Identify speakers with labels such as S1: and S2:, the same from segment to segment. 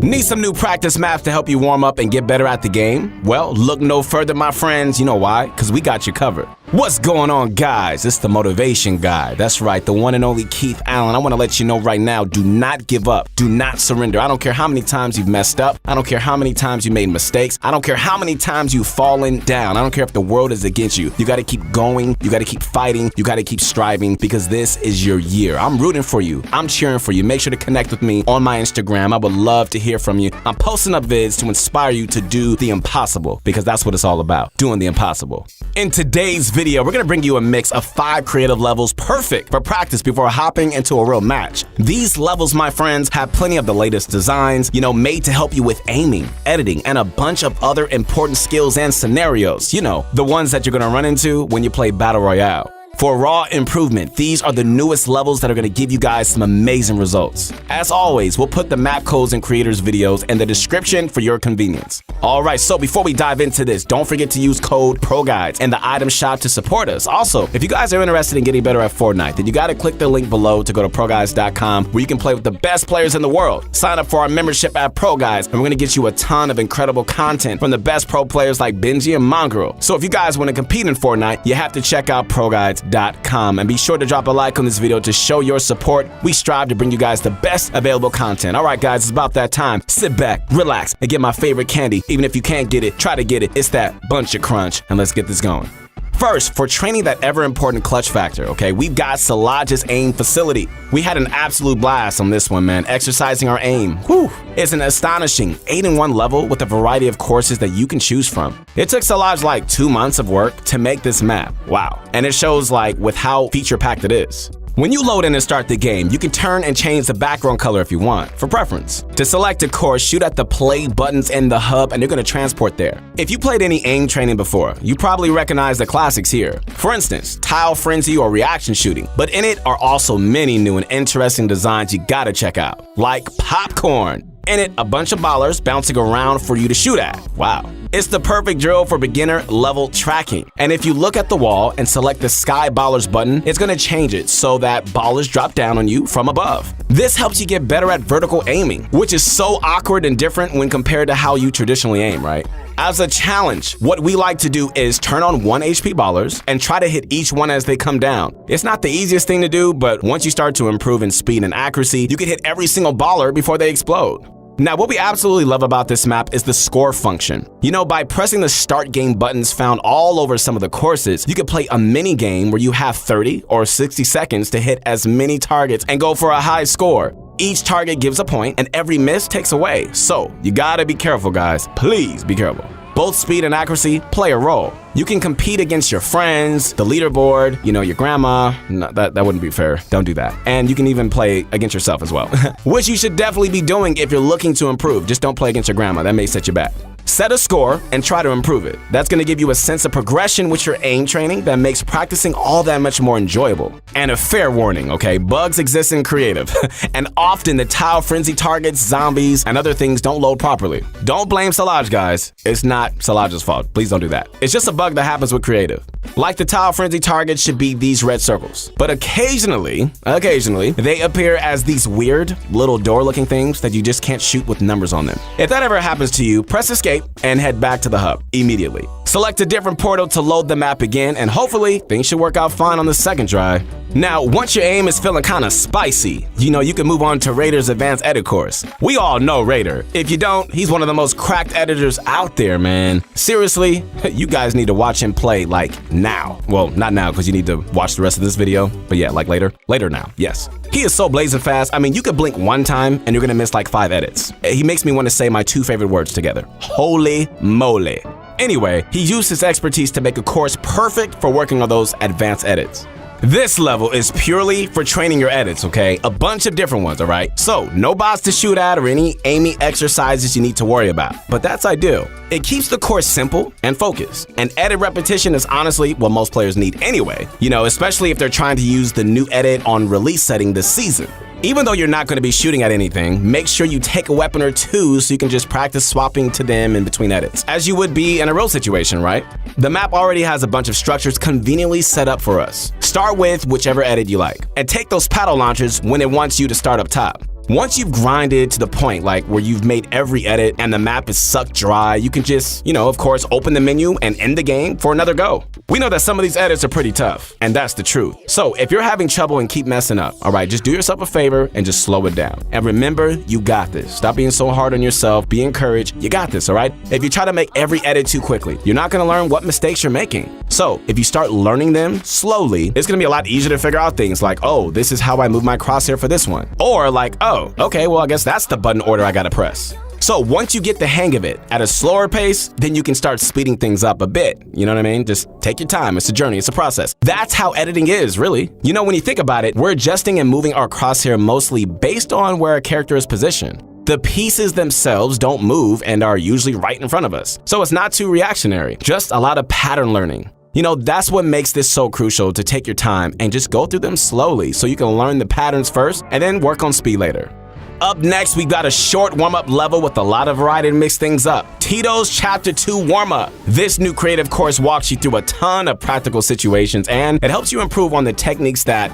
S1: Need some new practice maps to help you warm up and get better at the game? Well, look no further, my friends. You know why? Because we got you covered. What's going on, guys? It's the motivation guy. That's right, the one and only Keith Allen. I want to let you know right now, do not give up. Do not surrender. I don't care how many times you've messed up. I don't care how many times you made mistakes. I don't care how many times you've fallen down. I don't care if the world is against you. You got to keep going. You got to keep fighting. You got to keep striving because this is your year. I'm rooting for you. I'm cheering for you. Make sure to connect with me on my Instagram. I would love to hear from you. I'm posting up vids to inspire you to do the impossible because that's what it's all about, doing the impossible. In today's video, we're going to bring you a mix of 5 creative levels perfect for practice before hopping into a real match. These levels, my friends, have plenty of the latest designs, made to help you with aiming, editing, and a bunch of other important skills and scenarios. The ones that you're going to run into when you play Battle Royale. For raw improvement, these are the newest levels that are going to give you guys some amazing results. As always, we'll put the map codes and creators videos in the description for your convenience. Alright, so before we dive into this, don't forget to use code PROGUIDES in the item shop to support us. Also, if you guys are interested in getting better at Fortnite, then you got to click the link below to go to ProGuides.com where you can play with the best players in the world. Sign up for our membership at ProGuides and we're going to get you a ton of incredible content from the best pro players like Benji and Mongrel. So if you guys want to compete in Fortnite, you have to check out ProGuides.com. And be sure to drop a like on this video to show your support. We strive to bring you guys the best available content. All right, guys, it's about that time. Sit back, relax, and get my favorite candy. Even if you can't get it, try to get it. It's that bunch of crunch, and let's get this going. First, for training that ever-important clutch factor, we've got Salage's aim facility. We had an absolute blast on this one, man, exercising our aim. Whew. It's an astonishing 8-in-1 level with a variety of courses that you can choose from. It took Salage like 2 months of work to make this map. Wow. And it shows with how feature-packed it is. When you load in and start the game, you can turn and change the background color if you want, for preference. To select a course, shoot at the play buttons in the hub and you're going to transport there. If you played any aim training before, you probably recognize the classics here. For instance, tile frenzy or reaction shooting. But in it are also many new and interesting designs you gotta check out, like popcorn. In it, a bunch of ballers bouncing around for you to shoot at. Wow. It's the perfect drill for beginner level tracking. And if you look at the wall and select the Sky Ballers button, it's gonna change it so that ballers drop down on you from above. This helps you get better at vertical aiming, which is so awkward and different when compared to how you traditionally aim, right? As a challenge, what we like to do is turn on 1 HP ballers and try to hit each one as they come down. It's not the easiest thing to do, but once you start to improve in speed and accuracy, you can hit every single baller before they explode. Now, what we absolutely love about this map is the score function. By pressing the start game buttons found all over some of the courses, you can play a mini game where you have 30 or 60 seconds to hit as many targets and go for a high score. Each target gives a point and every miss takes away. So you gotta be careful, guys. Please be careful. Both speed and accuracy play a role. You can compete against your friends, the leaderboard, your grandma. No, that wouldn't be fair. Don't do that. And you can even play against yourself as well, which you should definitely be doing if you're looking to improve. Just don't play against your grandma. That may set you back. Set a score and try to improve it. That's going to give you a sense of progression with your aim training that makes practicing all that much more enjoyable. And a fair warning, bugs exist in creative. And often the tile frenzy targets, zombies, and other things don't load properly. Don't blame Salage, guys. It's not Salage's fault. Please don't do that. It's just a bug that happens with creative. Like the tile frenzy targets should be these red circles. But occasionally, they appear as these weird little door-looking things that you just can't shoot with numbers on them. If that ever happens to you, press escape and head back to the hub immediately. Select a different portal to load the map again, and hopefully things should work out fine on the second try. Now, once your aim is feeling kind of spicy, you can move on to Raider's advanced edit course. We all know Raider. If you don't, he's one of the most cracked editors out there, man. Seriously, you guys need to watch him play now. Well, not now because you need to watch the rest of this video, but yeah, later. Later now, yes. He is so blazing fast. I mean, you could blink one time and you're gonna miss 5 edits. He makes me want to say my 2 favorite words together. Holy moly. Anyway, he used his expertise to make a course perfect for working on those advanced edits. This level is purely for training your edits, A bunch of different ones, alright? So, no bots to shoot at or any aiming exercises you need to worry about. But that's ideal. It keeps the course simple and focused. And edit repetition is honestly what most players need anyway. Especially if they're trying to use the new edit on release setting this season. Even though you're not going to be shooting at anything, make sure you take a weapon or 2 so you can just practice swapping to them in between edits, as you would be in a real situation, right? The map already has a bunch of structures conveniently set up for us. Start with whichever edit you like, and take those paddle launchers when it wants you to start up top. Once you've grinded to the point like where you've made every edit and the map is sucked dry, you can just, of course, open the menu and end the game for another go. We know that some of these edits are pretty tough, and that's the truth. So if you're having trouble and keep messing up, all right, just do yourself a favor and just slow it down. And remember, you got this. Stop being so hard on yourself. Be encouraged. You got this, all right? If you try to make every edit too quickly, you're not going to learn what mistakes you're making. So if you start learning them slowly, it's going to be a lot easier to figure out things like, oh, this is how I move my crosshair for this one. Or like, oh, okay, well, I guess that's the button order I got to press. So once you get the hang of it at a slower pace, then you can start speeding things up a bit. You know what I mean? Just take your time. It's a journey. It's a process. That's how editing is, really. When you think about it, we're adjusting and moving our crosshair mostly based on where a character is positioned. The pieces themselves don't move and are usually right in front of us. So it's not too reactionary, just a lot of pattern learning. That's what makes this so crucial, to take your time and just go through them slowly so you can learn the patterns first and then work on speed later. Up next, we got a short warm-up level with a lot of variety to mix things up. Tito's Chapter 2 Warm-Up. This new creative course walks you through a ton of practical situations, and it helps you improve on the techniques that,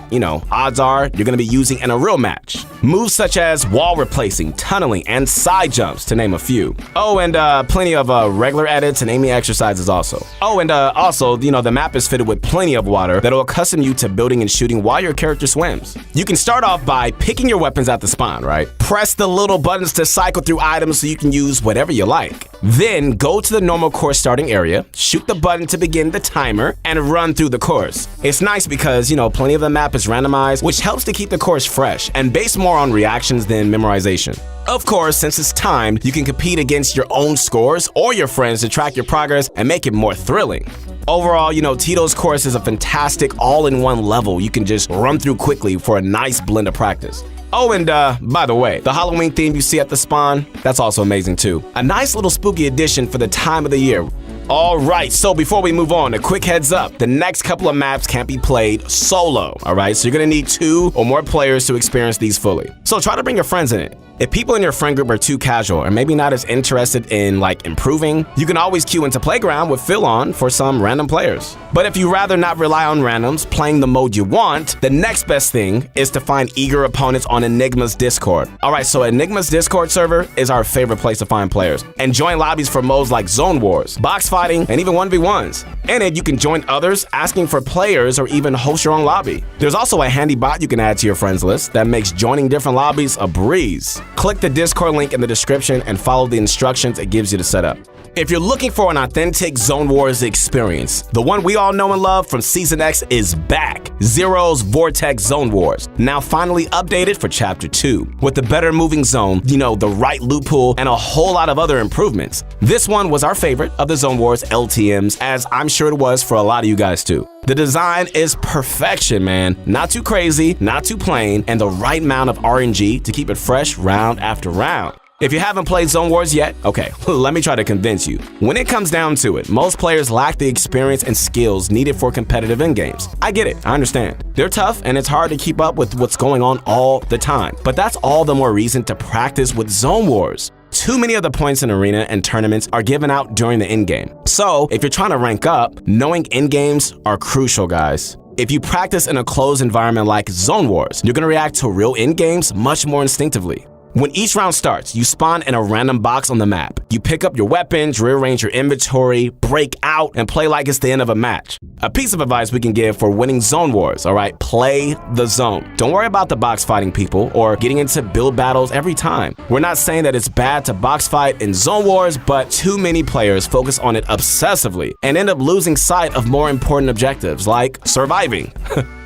S1: odds are you're going to be using in a real match. Moves such as wall replacing, tunneling, and side jumps, to name a few. Oh, and plenty of regular edits and aiming exercises also. Oh, and also, the map is fitted with plenty of water that'll accustom you to building and shooting while your character swims. You can start off by picking your weapons at the spawn, right? Press the little buttons to cycle through items so you can use whatever you like. Then go to the normal course starting area, shoot the button to begin the timer, and run through the course. It's nice because, plenty of the map is randomized, which helps to keep the course fresh and based more on reactions than memorization. Of course, since it's timed, you can compete against your own scores or your friends to track your progress and make it more thrilling. Overall, Tito's course is a fantastic all-in-one level you can just run through quickly for a nice blend of practice. Oh, and by the way, the Halloween theme you see at the spawn, that's also amazing too. A nice little spooky addition for the time of the year. Alright, so before we move on, a quick heads up. The next couple of maps can't be played solo, alright? So you're gonna need 2 or more players to experience these fully. So try to bring your friends in it. If people in your friend group are too casual or maybe not as interested in improving, you can always queue into Playground with Phil on for some random players. But if you rather not rely on randoms playing the mode you want, the next best thing is to find eager opponents on Enigma's Discord. Alright, so Enigma's Discord server is our favorite place to find players, and join lobbies for modes like Zone Wars, box fighting, and even 1v1s. In it, you can join others asking for players or even host your own lobby. There's also a handy bot you can add to your friends list that makes joining different lobbies a breeze. Click the Discord link in the description and follow the instructions it gives you to set up. If you're looking for an authentic Zone Wars experience, the one we all know and love from Season X is back. Zero's Vortex Zone Wars, now finally updated for Chapter 2. With the better moving zone, the right loot pool, and a whole lot of other improvements. This one was our favorite of the Zone Wars LTMs, as I'm sure it was for a lot of you guys too. The design is perfection, man. Not too crazy, not too plain, and the right amount of RNG to keep it fresh round after round. If you haven't played Zone Wars yet, okay, let me try to convince you. When it comes down to it, most players lack the experience and skills needed for competitive endgames. I get it, I understand. They're tough and it's hard to keep up with what's going on all the time, but that's all the more reason to practice with Zone Wars. Too many of the points in arena and tournaments are given out during the endgame. So if you're trying to rank up, knowing endgames are crucial, guys. If you practice in a closed environment like Zone Wars, you're gonna react to real endgames much more instinctively. When each round starts, you spawn in a random box on the map. You pick up your weapons, rearrange your inventory, break out, and play like it's the end of a match. A piece of advice we can give for winning Zone Wars, alright? Play the zone. Don't worry about the box fighting people or getting into build battles every time. We're not saying that it's bad to box fight in Zone Wars, but too many players focus on it obsessively and end up losing sight of more important objectives like surviving.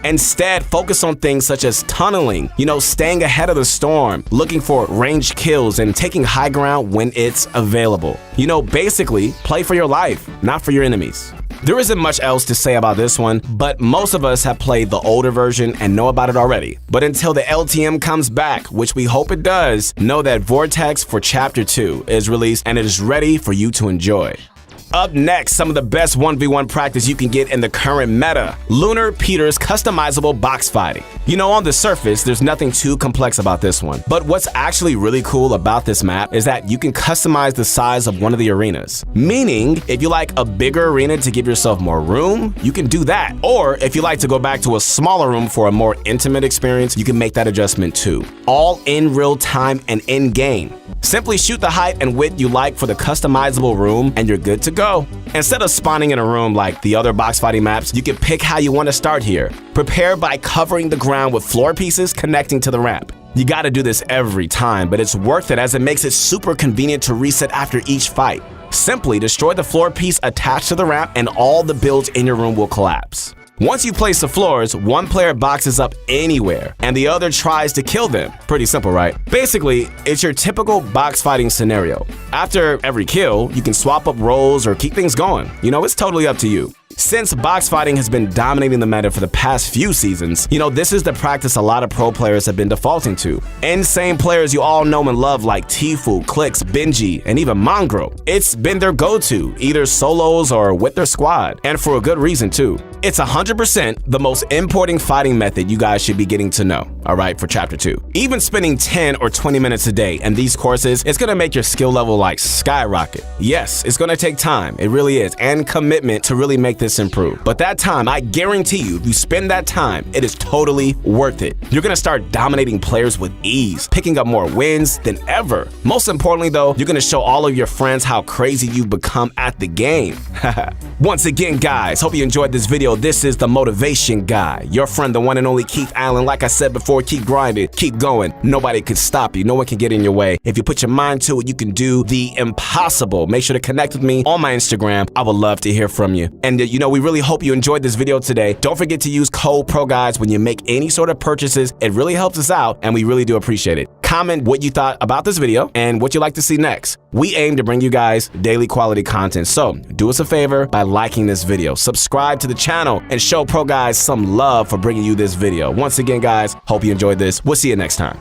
S1: Instead, focus on things such as tunneling, staying ahead of the storm, looking for ranged kills, and taking high ground when it's available. Basically, play for your life, not for your enemies. There isn't much else to say about this one, but most of us have played the older version and know about it already. But until the LTM comes back, which we hope it does, know that Vortex for Chapter 2 is released and it is ready for you to enjoy. Up next, some of the best 1v1 practice you can get in the current meta. Lunar Peter's customizable box fighting. You know, on the surface, there's nothing too complex about this one. But what's actually really cool about this map is that you can customize the size of one of the arenas. Meaning, if you like a bigger arena to give yourself more room, you can do that. Or if you like to go back to a smaller room for a more intimate experience, you can make that adjustment too. All in real time and in game. Simply shoot the height and width you like for the customizable room and you're good to go. Instead of spawning in a room like the other box fighting maps, you can pick how you want to start here. Prepare by covering the ground with floor pieces connecting to the ramp. You gotta do this every time, but it's worth it as it makes it super convenient to reset after each fight. Simply destroy the floor piece attached to the ramp and all the builds in your room will collapse. Once you place the floors, one player boxes up anywhere, and the other tries to kill them. Pretty simple, right? Basically, it's your typical box fighting scenario. After every kill, you can swap up roles or keep things going. You know, it's totally up to you. Since box fighting has been dominating the meta for the past few seasons, you know, this is the practice a lot of pro players have been defaulting to. Insane players you all know and love like Tfue, Clix, Benji, and even Mongrel. It's been their go-to, either solos or with their squad, and for a good reason too. It's 100% the most important fighting method you guys should be getting to know, alright, for Chapter 2. Even spending 10 or 20 minutes a day in these courses, it's gonna make your skill level like skyrocket. Yes, it's gonna take time, it really is, and commitment to really make this improve. But that time, I guarantee you, if you spend that time, it is totally worth it. You're gonna start dominating players with ease, picking up more wins than ever. Most importantly though, you're gonna show all of your friends how crazy you've become at the game. Once again, guys, hope you enjoyed this video. This is the Motivation Guy, your friend, the one and only Keith Allen. Like I said before, keep grinding, keep going. Nobody can stop you. No one can get in your way. If you put your mind to it, you can do the impossible. Make sure to connect with me on my Instagram. I would love to hear from you. And you know, we really hope you enjoyed this video today. Don't forget to use code PROGUYS when you make any sort of purchases. It really helps us out, and we really do appreciate it. Comment what you thought about this video and what you'd like to see next. We aim to bring you guys daily quality content, so do us a favor by liking this video, subscribe to the channel, and show PROGUYS some love for bringing you this video. Once again, guys, hope you enjoyed this. We'll see you next time.